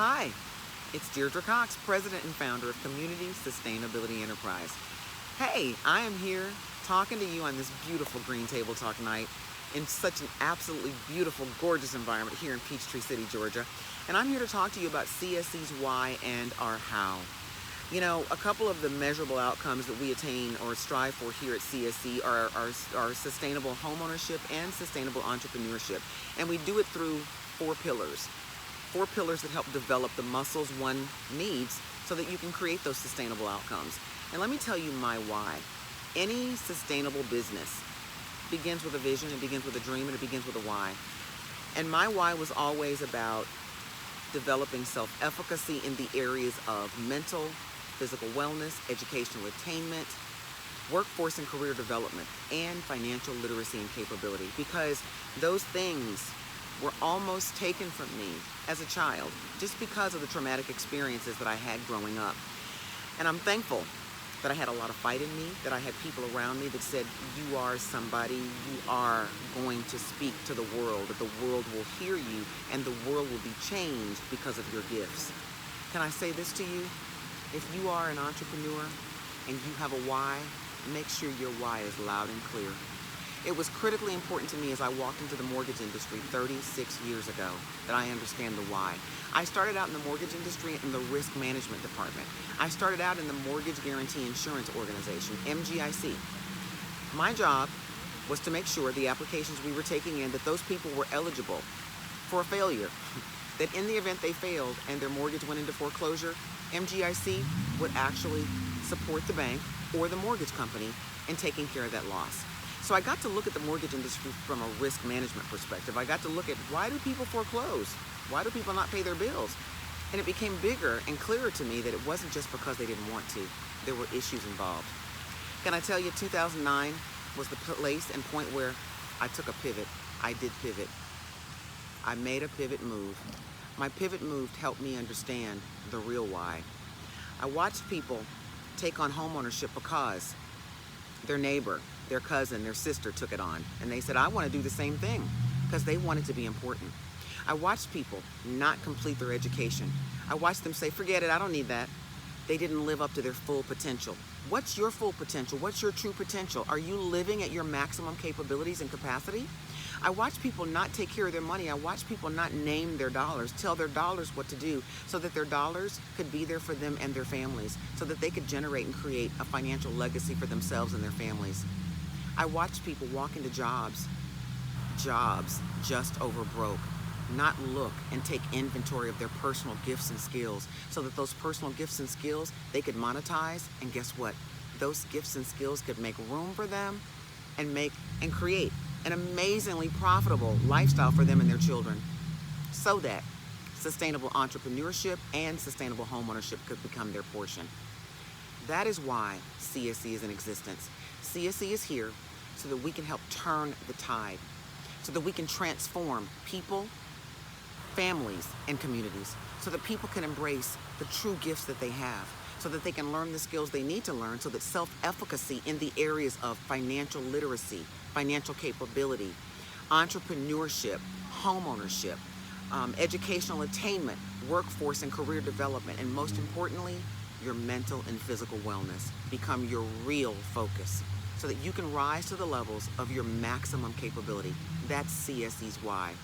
Hi, it's Deirdre Cox, President and Founder of Community Sustainability Enterprise. Hey, I am here talking to you on this beautiful Green Table Talk night in such an absolutely beautiful, gorgeous environment here in Peachtree City, Georgia. And I'm here to talk to you about CSE's why and our how. You know, a couple of the measurable outcomes that we attain or strive for here at CSE are sustainable homeownership and sustainable entrepreneurship. And we do it through four pillars that help develop the muscles one needs so that you can create those sustainable outcomes. And let me tell you my why. Any sustainable business begins with a vision, it begins with a dream, and it begins with a why. And my why was always about developing self-efficacy in the areas of mental, physical wellness, educational attainment, workforce and career development, and financial literacy and capability, because those things were almost taken from me as a child just because of the traumatic experiences that I had growing up. And I'm thankful that I had a lot of fight in me, that I had people around me that said, you are somebody, you are going to speak to the world, that the world will hear you and the world will be changed because of your gifts. Can I say this to you? If you are an entrepreneur and you have a why, make sure your why is loud and clear. It was critically important to me as I walked into the mortgage industry 36 years ago that I understand the why. I started out in the mortgage industry in the risk management department. I started out in the Mortgage Guarantee Insurance Organization, MGIC. My job was to make sure the applications we were taking in, that those people were eligible for a failure, that in the event they failed and their mortgage went into foreclosure, MGIC would actually support the bank or the mortgage company in taking care of that loss. So I got to look at the mortgage industry from a risk management perspective. I got to look at, why do people foreclose? Why do people not pay their bills? And it became bigger and clearer to me that it wasn't just because they didn't want to. There were issues involved. Can I tell you, 2009 was the place and point where I took a pivot. I did pivot. I made a pivot move. My pivot move helped me understand the real why. I watched people take on homeownership because their neighbor, their cousin, their sister took it on. And they said, I want to do the same thing, because they wanted to be important. I watched people not complete their education. I watched them say, forget it, I don't need that. They didn't live up to their full potential. What's your full potential? What's your true potential? Are you living at your maximum capabilities and capacity? I watch people not take care of their money. I watch people not name their dollars, tell their dollars what to do, so that their dollars could be there for them and their families, so that they could generate and create a financial legacy for themselves and their families. I watch people walk into jobs just over broke, not look and take inventory of their personal gifts and skills, so that those personal gifts and skills they could monetize, and guess what? Those gifts and skills could make room for them and create an amazingly profitable lifestyle for them and their children, so that sustainable entrepreneurship and sustainable homeownership could become their portion. That is why CSE is in existence. CSE is here so that we can help turn the tide, so that we can transform people, families, and communities, so that people can embrace the true gifts that they have, so that they can learn the skills they need to learn, so that self-efficacy in the areas of financial literacy, financial capability, entrepreneurship, homeownership, educational attainment, workforce and career development, and most importantly, your mental and physical wellness become your real focus, so that you can rise to the levels of your maximum capability. That's CSE's why.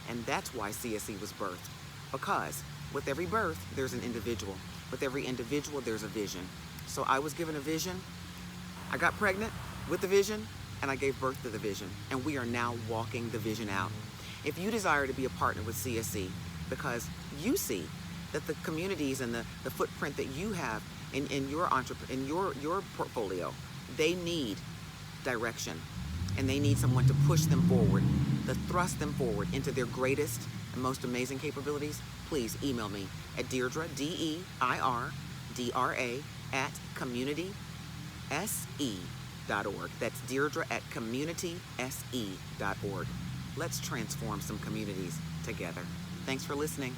And that's why CSE was birthed. Because with every birth, there's an individual. With every individual, there's a vision. So I was given a vision. I got pregnant with the vision, and I gave birth to the vision. And we are now walking the vision out. If you desire to be a partner with CSE, because you see that the communities and the footprint that you have in your portfolio, they need direction, and they need someone to push them forward, to thrust them forward into their greatest and most amazing capabilities, please email me at Deirdre, DEIRDRA, at communitysE.org. That's Deirdre at communitysE.org. Let's transform some communities together. Thanks for listening.